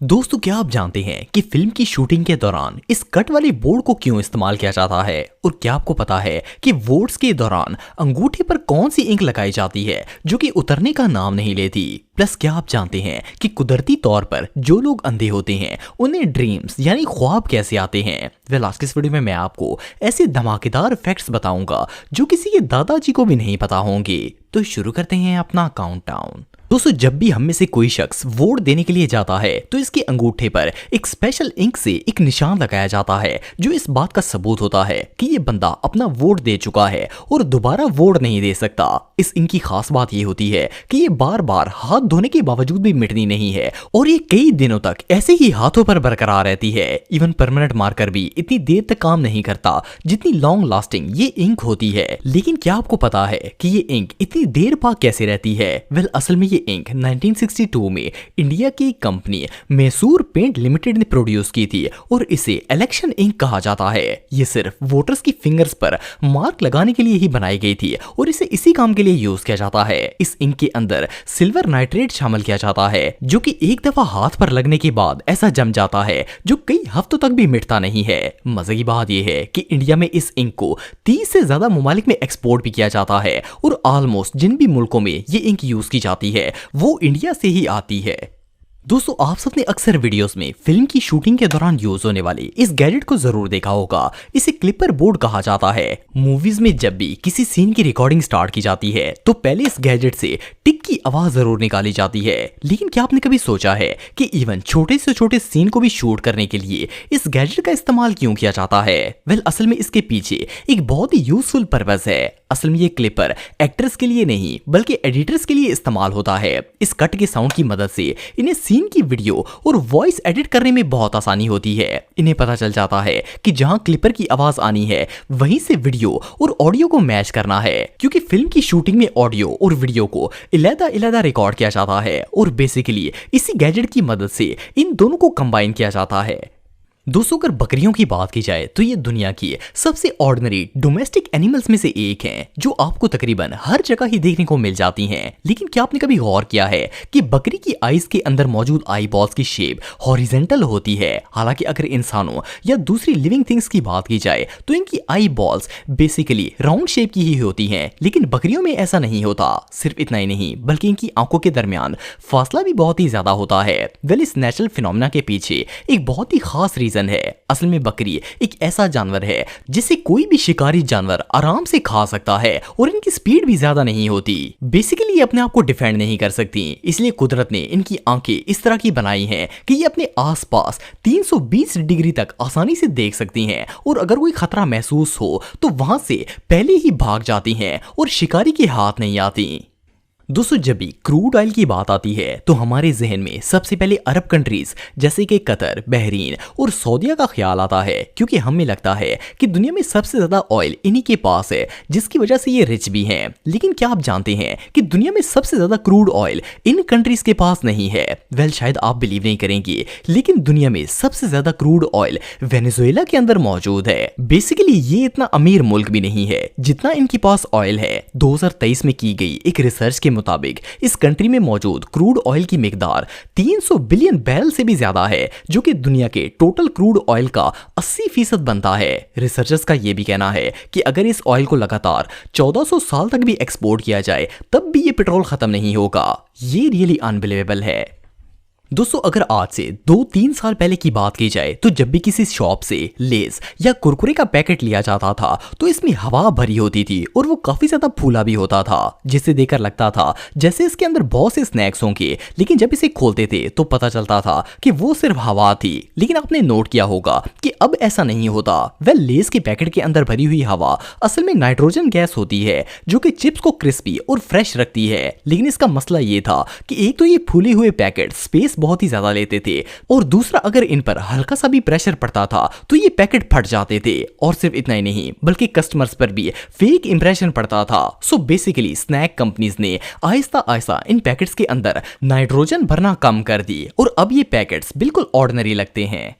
दोस्तों, क्या आप जानते हैं कि फिल्म की शूटिंग के दौरान इस कट वाले बोर्ड को क्यों इस्तेमाल किया जाता है? और क्या आपको पता है कि वोट्स के दौरान अंगूठे पर कौन सी इंक लगाई जाती है जो कि उतरने का नाम नहीं लेती? प्लस क्या आप जानते हैं कि कुदरती तौर पर जो लोग अंधे होते हैं उन्हें ड्रीम्स यानी ख्वाब कैसे आते हैं? आज की इस वीडियो में मैं आपको ऐसे धमाकेदार फैक्ट्स बताऊंगा जो किसी के दादाजी को भी नहीं पता होंगे। तो शुरू करते हैं अपना काउंटडाउन। दोस्तों, जब भी हम में से कोई शख्स वोट देने के लिए जाता है तो इसके अंगूठे पर एक स्पेशल इंक से एक निशान लगाया जाता है जो इस बात का सबूत होता है कि ये बंदा अपना वोट दे चुका है और दोबारा वोट नहीं दे सकता। इस इंक की खास बात ये होती है कि ये बार बार हाथ धोने के बावजूद भी मिटनी नहीं है और ये कई दिनों तक ऐसे ही हाथों पर बरकरार रहती है। इवन परमानेंट मार्कर भी इतनी देर तक काम नहीं करता जितनी लॉन्ग लास्टिंग ये इंक होती है। लेकिन क्या आपको पता है कि ये इंक इतनी देर पाक कैसे रहती है? असल में इंक 1962 में इंडिया की कंपनी मैसूर पेंट लिमिटेड ने प्रोड्यूस की थी और इसे इलेक्शन इंक कहा जाता है। ये सिर्फ वोटर्स की फिंगर्स पर मार्क लगाने के लिए ही बनाई गई थी और इसे इसी काम के लिए यूज किया जाता है। इस इंक के अंदर सिल्वर नाइट्रेट शामिल किया जाता है जो कि एक दफा हाथ पर लगने के बाद ऐसा जम जाता है जो कई हफ्तों तक भी मिटता नहीं है। मजे की बात यह है कि इंडिया में इस इंक को 30 से ज्यादा ममालिक में एक्सपोर्ट भी किया जाता है और ऑलमोस्ट जिन भी मुल्कों में ये इंक यूज की जाती है वो इंडिया से ही आती है। दोस्तों, आप सबने अक्सर वीडियोस में फिल्म की शूटिंग के दौरान यूज होने वाले इस गैजेट को जरूर देखा होगा। इसे क्लिपर बोर्ड कहा जाता है। मूवीज में जब भी किसी सीन की रिकॉर्डिंग स्टार्ट की जाती है तो पहले इस गैजेट से टिक की आवाज जरूर निकाली जाती है। लेकिन क्या आपने कभी सोचा है कि इवन छोटे से छोटे सीन को भी शूट करने के लिए इस गैजेट का इस्तेमाल क्यों किया जाता है? असल में इसके पीछे एक बहुत ही यूजफुल पर्पस है। असल में ये क्लिपर एक्टर्स के लिए नहीं बल्कि एडिटर्स के लिए इस्तेमाल होता है। इस कट के साउंड की मदद से इन्हें सीन की वीडियो और वॉइस एडिट करने में बहुत आसानी होती है। इन्हें पता चल जाता है कि जहां क्लिपर की आवाज आनी है वहीं से वीडियो और ऑडियो को मैच करना है, क्योंकि फिल्म की शूटिंग में ऑडियो और वीडियो को अलग-अलग रिकॉर्ड किया जाता है और बेसिकली इसी गैजेट की मदद से इन दोनों को कंबाइन किया जाता है। दोस्तों, अगर बकरियों की बात की जाए तो ये दुनिया की सबसे ऑर्डिनरी डोमेस्टिक एनिमल्स में से एक हैं जो आपको तकरीबन हर जगह ही देखने को मिल जाती हैं। लेकिन क्या आपने कभी गौर किया है कि बकरी की आईज के अंदर मौजूद आई बॉल्स की शेप हॉरिजेंटल होती है? हालांकि अगर इंसानों या दूसरी लिविंग थिंग्स की बात की जाए तो इनकी आई बॉल्स बेसिकली राउंड शेप की ही होती हैं, लेकिन बकरियों में ऐसा नहीं होता। सिर्फ इतना ही नहीं बल्कि इनकी आंखों के दरमियान फासला भी बहुत ही ज्यादा होता है। इस नेचुरल फिनोमेना के पीछे एक बहुत ही खास रीजन है। असल में बकरी एक ऐसा जानवर है जिसे कोई भी शिकारी जानवर आराम से खा सकता है और इनकी स्पीड भी ज्यादा नहीं होती। बेसिकली ये अपने आप को डिफेंड नहीं कर सकती, इसलिए कुदरत ने इनकी आंखें इस तरह की बनाई हैं कि ये अपने आसपास 320 डिग्री तक आसानी से देख सकती हैं और अगर कोई खतरा महसूस हो तो वहां से पहले ही भाग जाती हैं और शिकारी के हाथ नहीं आती। दोस्तों, जब भी क्रूड ऑयल की बात आती है तो हमारे जहन में सबसे पहले अरब कंट्रीज जैसे कि कतर, बहरीन और सऊदीया का ख्याल आता है, क्योंकि हमें लगता है कि दुनिया में सबसे ज्यादा ऑयल इन्हीं के पास है जिसकी वजह से ये रिच भी हैं। लेकिन क्या आप जानते हैं कि दुनिया में सबसे ज्यादा क्रूड ऑयल इन कंट्रीज के पास नहीं है? शायद आप बिलीव नहीं करेंगे, लेकिन दुनिया में सबसे ज्यादा क्रूड ऑयल वेनेजुएला के अंदर मौजूद है। बेसिकली ये इतना अमीर मुल्क भी नहीं है जितना इनके पास ऑयल है। 2023 में की गई एक रिसर्च के मुताबिक इस कंट्री में मौजूद क्रूड ऑयल की मिकदार 300 बिलियन बैरल से भी ज्यादा है, जो कि दुनिया के टोटल क्रूड ऑयल का 80% बनता है। रिसर्चर्स का यह भी कहना है कि अगर इस ऑयल को लगातार 1400 साल तक भी एक्सपोर्ट किया जाए तब भी ये पेट्रोल खत्म नहीं होगा। ये रियली अनबिलीवेबल है। दोस्तों, अगर आज से 2-3 साल पहले की बात की जाए तो जब भी किसी शॉप से लेस या कुरकुरे का पैकेट लिया जाता था तो इसमें हवा भरी होती थी और वो काफी ज्यादा फूला भी होता था, जिसे देखकर लगता था जैसे इसके अंदर बहुत से स्नैक्स होंगे। लेकिन जब इसे खोलते थे तो पता चलता था कि वो सिर्फ हवा थी। लेकिन आपने नोट किया होगा कि अब ऐसा नहीं होता। लेस के पैकेट के अंदर भरी हुई हवा असल में नाइट्रोजन गैस होती है जो कि चिप्स को क्रिस्पी और फ्रेश रखती है। लेकिन इसका मसला ये था कि एक तो ये फूले हुए पैकेट स्पेस बहुत ही ज्यादा लेते थे और दूसरा अगर इन पर हल्का सा भी प्रेशर पड़ता था तो ये पैकेट फट जाते थे। और सिर्फ इतना ही नहीं बल्कि कस्टमर्स पर भी फेक इंप्रेशन पड़ता था। सो बेसिकली स्नैक कंपनीज ने आहिस्ता आहिस्ता इन पैकेट्स के अंदर नाइट्रोजन भरना कम कर दी और अब ये पैकेट्स बिल्कुल ऑर्डिनरी लगते हैं।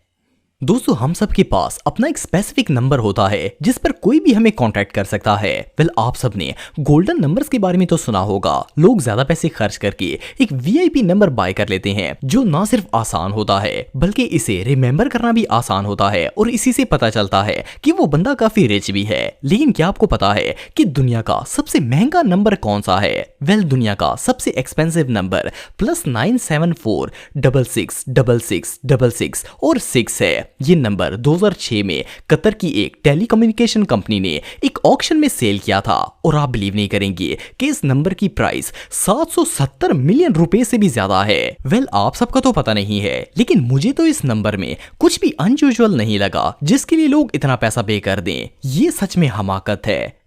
दोस्तों हम सब के पास अपना एक स्पेसिफिक नंबर होता है जिस पर कोई भी हमें कांटेक्ट कर सकता है। वेल आप सब ने गोल्डन नंबर्स के बारे में तो सुना होगा। लोग ज्यादा पैसे खर्च करके एक वीआईपी नंबर बाय कर लेते हैं जो ना सिर्फ आसान होता है बल्कि इसे रिमेंबर करना भी आसान होता है और इसी से पता चलता है कि वो बंदा काफी रिच भी है। लेकिन क्या आपको पता है कि दुनिया का सबसे महंगा नंबर कौन सा है? वेल दुनिया का सबसे एक्सपेंसिव नंबर +974666666 और 6 है। ये नंबर 2006 में कतर की एक टेलीकम्युनिकेशन कंपनी ने एक ऑक्शन में सेल किया था और आप बिलीव नहीं करेंगे कि इस नंबर की प्राइस 770 मिलियन रुपए से भी ज्यादा है। वेल आप सबका तो पता नहीं है लेकिन मुझे तो इस नंबर में कुछ भी अनयूजुअल नहीं लगा जिसके लिए लोग इतना पैसा पे कर दें। ये सच में हमाकत है।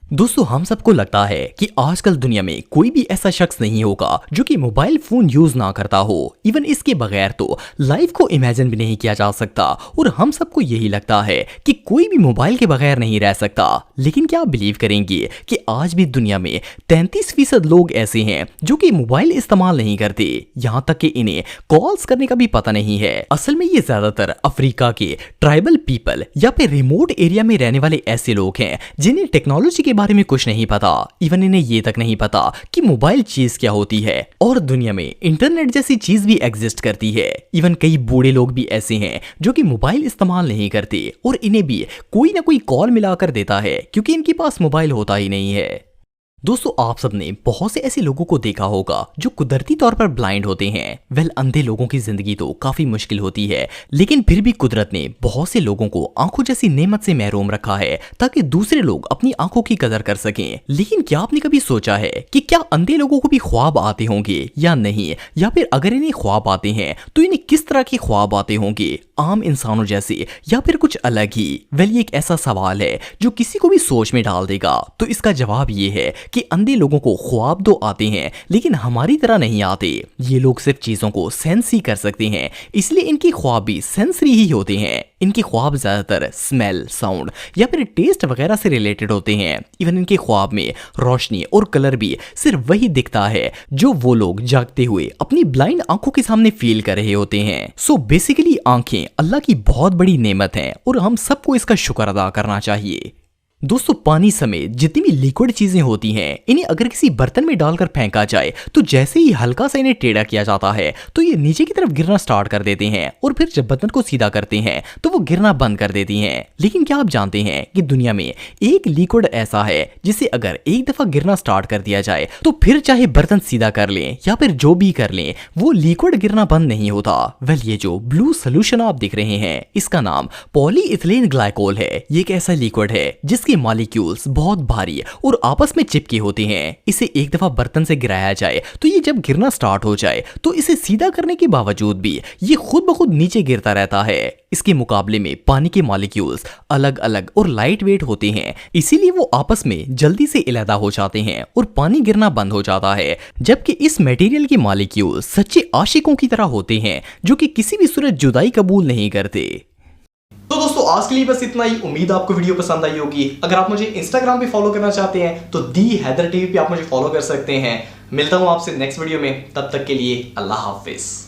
दोस्तों हम सबको लगता है कि आजकल दुनिया में कोई भी ऐसा शख्स नहीं होगा जो कि मोबाइल फोन यूज ना करता हो। इवन इसके बगैर तो लाइफ को इमेजिन भी नहीं किया जा सकता और हम सबको यही लगता है कि कोई भी मोबाइल के बगैर नहीं रह सकता। लेकिन क्या आप बिलीव करेंगे कि आज भी दुनिया में 33% लोग ऐसे हैं जो कि मोबाइल इस्तेमाल नहीं करते, यहाँ तक कि इन्हें कॉल्स करने का भी पता नहीं है। असल में ये ज्यादातर अफ्रीका के ट्राइबल पीपल या फिर रिमोट एरिया में रहने वाले ऐसे लोग हैं जिन्हें टेक्नोलॉजी के बारे में कुछ नहीं पता। इवन इन्हें ये तक नहीं पता कि मोबाइल चीज क्या होती है और दुनिया में इंटरनेट जैसी चीज भी एग्जिस्ट करती है। इवन कई बूढ़े लोग भी ऐसे हैं जो कि मोबाइल इस्तेमाल नहीं करते और इन्हें भी कोई ना कोई कॉल मिलाकर देता है क्योंकि इनके पास मोबाइल होता ही नहीं है। दोस्तों आप सबने बहुत से ऐसे लोगों को देखा होगा जो कुदरती तौर पर ब्लाइंड होते हैं। वेल अंधे लोगों की जिंदगी तो काफी मुश्किल होती है लेकिन फिर भी कुदरत ने बहुत से लोगों को आंखों जैसी नेमत से महरूम रखा है ताकि दूसरे लोग अपनी आंखों की कदर कर सकें। लेकिन क्या आपने कभी सोचा है कि क्या अंधे लोगों को भी ख्वाब आते होंगे या नहीं, या फिर अगर इन्हें ख्वाब आते हैं तो इन्हें किस तरह के ख्वाब आते होंगे, आम इंसानों जैसे या फिर कुछ अलग ही? वेल ये एक ऐसा सवाल है जो किसी को भी सोच में डाल देगा। तो इसका जवाब ये है कि अंधे लोगों को ख्वाब तो आते हैं लेकिन हमारी तरह नहीं आते। ये लोग सिर्फ चीजों को सेंस ही कर सकते हैं, इसलिए इनके ख्वाब भी सेंसरी ही होते हैं। इनके ख्वाब ज्यादातर स्मेल, साउंड या फिर टेस्ट वगैरह से रिलेटेड होते हैं। इवन इनके ख्वाब में रोशनी और कलर भी सिर्फ वही दिखता है जो वो लोग जागते हुए अपनी ब्लाइंड आंखों के सामने फील कर रहे होते हैं। सो बेसिकली आंखें अल्लाह की बहुत बड़ी नेमत हैं और हम सबको इसका शुक्र अदा करना चाहिए। दोस्तों पानी समेत जितनी भी लिक्विड चीजें होती हैं इन्हें अगर किसी बर्तन में डालकर फेंका जाए तो जैसे ही हल्का सा इन्हें टेढ़ा किया जाता है तो ये नीचे की तरफ गिरना स्टार्ट कर देते हैं और फिर जब बर्तन को सीधा करते हैं तो वो गिरना बंद कर देती हैं। लेकिन क्या आप जानते हैं कि दुनिया में एक लिक्विड ऐसा है जिसे अगर एक दफा गिरना स्टार्ट कर दिया जाए तो फिर चाहे बर्तन सीधा कर लें या फिर जो भी कर लें वो लिक्विड गिरना बंद नहीं होता। वेल ये जो ब्लू सोल्यूशन आप दिख रहे हैं इसका नाम पॉलीइथिलीन ग्लाइकोल है। ये एक ऐसा लिक्विड है जिसके मॉलिक्यूल्स बहुत भारी और आपस में चिपके होते हैं। इसे एक दफा बर्तन से गिराया जाए तो ये जब गिरना स्टार्ट हो जाए तो इसे सीधा करने के बावजूद भी ये खुद ब खुद नीचे गिरता रहता है। इसके मुकाबले में पानी के मॉलिक्यूल्स अलग अलग और लाइट वेट होते हैं, इसीलिए वो आपस में जल्दी से अलहदा हो जाते हैं और पानी गिरना बंद हो जाता है। जबकि इस मटेरियल के मॉलिक्यूल्स सच्चे आशिकों की तरह होते हैं जो कि किसी भी सूरत जुदाई कबूल नहीं करते। तो दोस्तों आज के लिए बस इतना ही। उम्मीद आपको वीडियो पसंद आई होगी। अगर आप मुझे इंस्टाग्राम पे फॉलो करना चाहते हैं तो दी हैदर टीवी पे आप मुझे फॉलो कर सकते हैं। मिलता हूं आपसे नेक्स्ट वीडियो में, तब तक के लिए अल्लाह हाफिज।